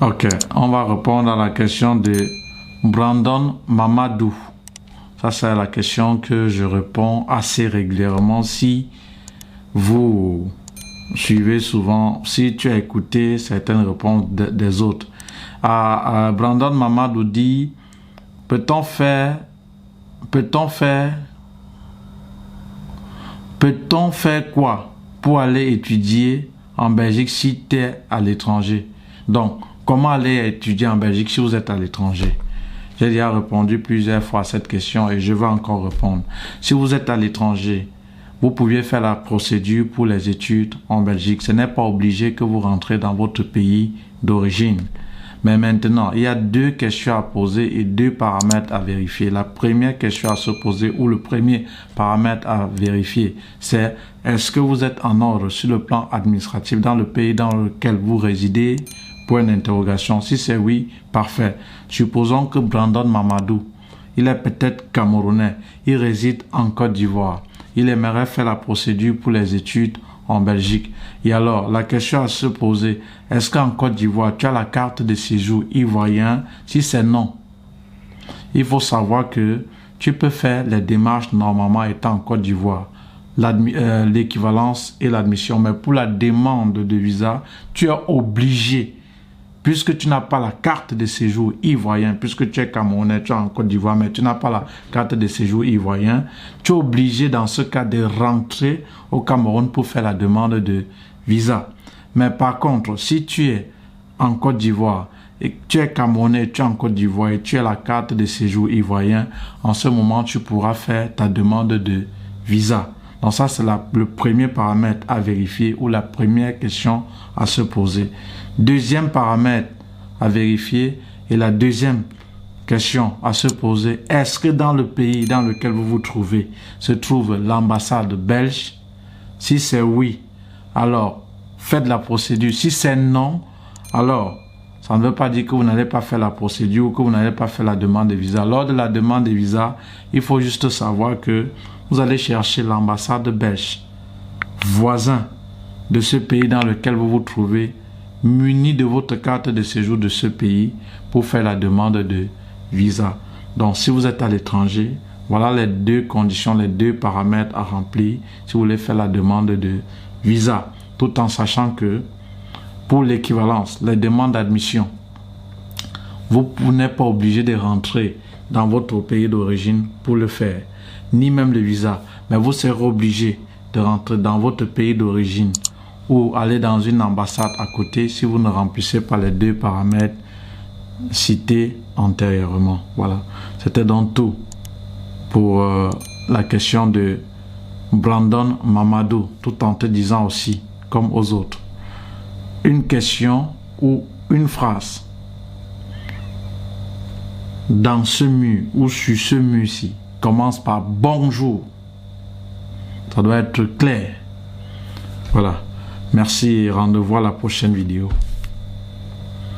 Ok, on va répondre à la question de Brandon Mamadou. Ça, c'est la question que je réponds assez régulièrement. Si vous suivez souvent, si tu as écouté certaines réponses des autres. Brandon Mamadou dit, peut-on faire quoi pour aller étudier en Belgique si tu es à l'étranger? Donc, comment aller étudier en Belgique si vous êtes à l'étranger? J'ai déjà répondu plusieurs fois à cette question et je vais encore répondre. Si vous êtes à l'étranger, vous pouviez faire la procédure pour les études en Belgique. Ce n'est pas obligé que vous rentrez dans votre pays d'origine. Mais maintenant, il y a deux questions à poser et deux paramètres à vérifier. La première question à se poser ou le premier paramètre à vérifier, c'est est-ce que vous êtes en ordre sur le plan administratif dans le pays dans lequel vous résidez? Point d'interrogation. Si c'est oui, parfait. Supposons que Brandon Mamadou, il est peut-être camerounais, il réside en Côte d'Ivoire. Il aimerait faire la procédure pour les études en Belgique. Et alors, la question à se poser, est-ce qu'en Côte d'Ivoire, tu as la carte de séjour ivoirien? Si c'est non, il faut savoir que tu peux faire les démarches normalement étant en Côte d'Ivoire, l'équivalence et l'admission. Mais pour la demande de visa, tu es obligé, puisque tu n'as pas la carte de séjour ivoirien, puisque tu es camerounais, tu es en Côte d'Ivoire, mais tu n'as pas la carte de séjour ivoirien, tu es obligé dans ce cas de rentrer au Cameroun pour faire la demande de visa. Mais par contre, si tu es en Côte d'Ivoire et que tu es camerounais, tu es en Côte d'Ivoire et tu as la carte de séjour ivoirien, en ce moment, tu pourras faire ta demande de visa. Donc ça, c'est le premier paramètre à vérifier ou la première question à se poser. Deuxième paramètre à vérifier et la deuxième question à se poser, est-ce que dans le pays dans lequel vous vous trouvez se trouve l'ambassade belge? Si c'est oui, alors faites la procédure. Si c'est non, alors ça ne veut pas dire que vous n'allez pas faire la procédure ou que vous n'allez pas faire la demande de visa. Lors de la demande de visa, il faut juste savoir que vous allez chercher l'ambassade belge, voisin de ce pays dans lequel vous vous trouvez, muni de votre carte de séjour de ce pays pour faire la demande de visa. Donc, si vous êtes à l'étranger, voilà les deux conditions, les deux paramètres à remplir si vous voulez faire la demande de visa. Tout en sachant que pour l'équivalence, les demandes d'admission, vous n'êtes pas obligé de rentrer dans votre pays d'origine pour le faire, ni même le visa, mais vous serez obligé de rentrer dans votre pays d'origine ou aller dans une ambassade à côté si vous ne remplissez pas les deux paramètres cités antérieurement. Voilà, c'était donc tout pour la question de Brandon Mamadou, tout en te disant aussi, comme aux autres, une question ou une phrase dans ce mur ou sur ce mur-ci commence par bonjour. Ça doit être clair. Voilà. Merci et rendez-vous à la prochaine vidéo.